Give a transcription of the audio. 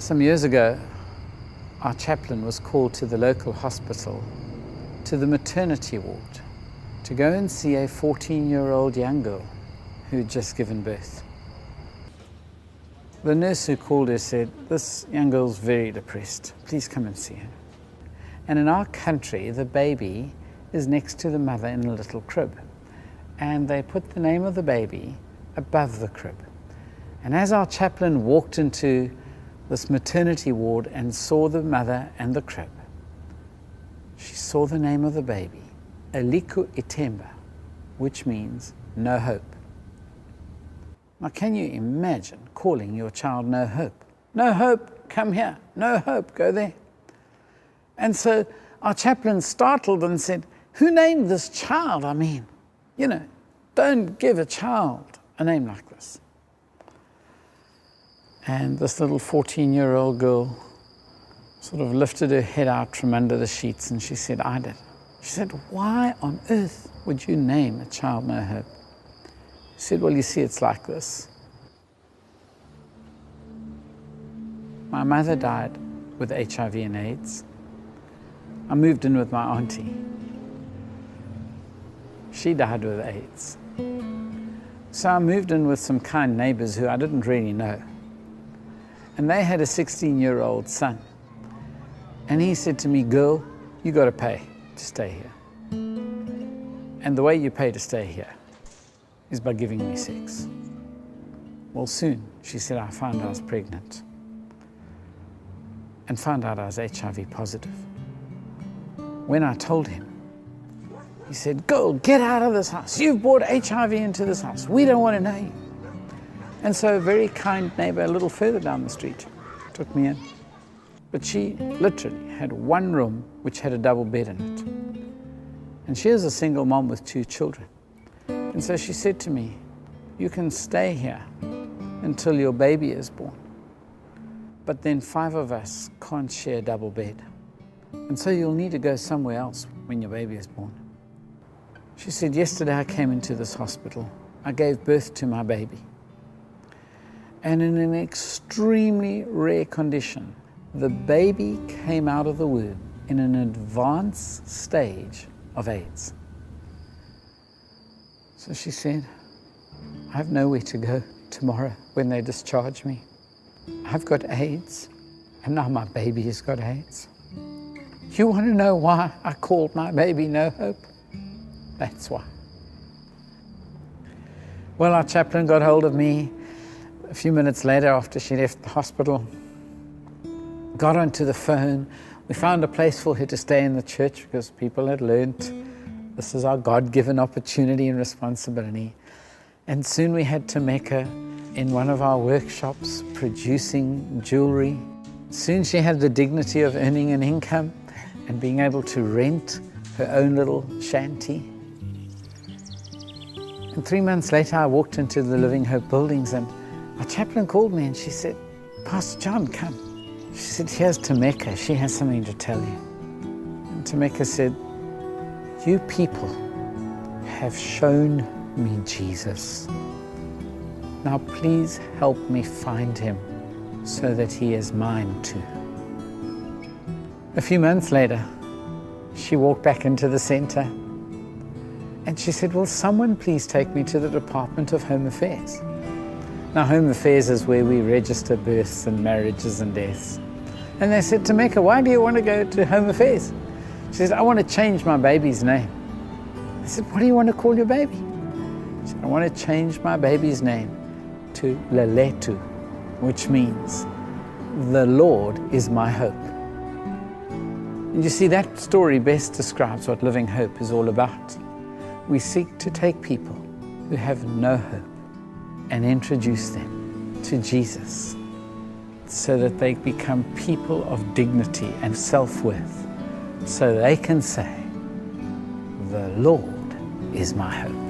Some years ago, our chaplain was called to the local hospital, to the maternity ward, to go and see a 14-year-old young girl who'd just given birth. The nurse who called her said, "This young girl's very depressed. Please come and see her." And in our country, the baby is next to the mother in a little crib. And they put the name of the baby above the crib. And as our chaplain walked into this maternity ward and saw the mother and the crib, she saw the name of the baby, Aliku Itemba, which means no hope. Now, can you imagine calling your child no hope? No hope, come here. No hope, go there. And so our chaplain startled and said, "Who named this child? I mean, don't give a child a name like this." And this little 14-year-old girl sort of lifted her head out from under the sheets and she said, "I did." She said, "Why on earth would you name a child no hope?" He said, "Well, you see, it's like this. My mother died with HIV and AIDS. I moved in with my auntie. She died with AIDS. So I moved in with some kind neighbors who I didn't really know. And they had a 16-year-old son. And he said to me, 'Girl, you got to pay to stay here. And the way you pay to stay here is by giving me sex.' Well, soon, she said, I found I was pregnant and found out I was HIV positive. When I told him, he said, 'Girl, get out of this house. You've brought HIV into this house. We don't want to know you.' And so a very kind neighbor a little further down the street took me in. But she literally had one room which had a double bed in it. And she is a single mom with 2 children. And so she said to me, 'You can stay here until your baby is born. But then 5 of us can't share a double bed. And so you'll need to go somewhere else when your baby is born.' She said, 'Yesterday I came into this hospital. I gave birth to my baby. And in an extremely rare condition, the baby came out of the womb in an advanced stage of AIDS.' So she said, 'I have nowhere to go tomorrow when they discharge me. I've got AIDS, and now my baby has got AIDS. You want to know why I called my baby No Hope? That's why.' Well, our chaplain got hold of me a few minutes later after she left the hospital, got onto the phone. We found a place for her to stay in the church because people had learned this is our God-given opportunity and responsibility. And soon we had Tameka in one of our workshops producing jewelry. Soon she had the dignity of earning an income and being able to rent her own little shanty. And 3 months later, I walked into the Living Hope buildings and our chaplain called me and she said, "Pastor John, come." She said, "Here's Tameka. She has something to tell you." And Tameka said, "You people have shown me Jesus. Now please help me find him so that he is mine too." A few months later, she walked back into the center and she said, "Will someone please take me to the Department of Home Affairs?" Now, Home Affairs is where we register births and marriages and deaths. And they said, "Tameka, why do you want to go to Home Affairs?" She said, "I want to change my baby's name." I said, "What do you want to call your baby?" She said, "I want to change my baby's name to Leletu, which means the Lord is my hope." And you see, that story best describes what Living Hope is all about. We seek to take people who have no hope and introduce them to Jesus so that they become people of dignity and self-worth, so they can say, "The Lord is my hope."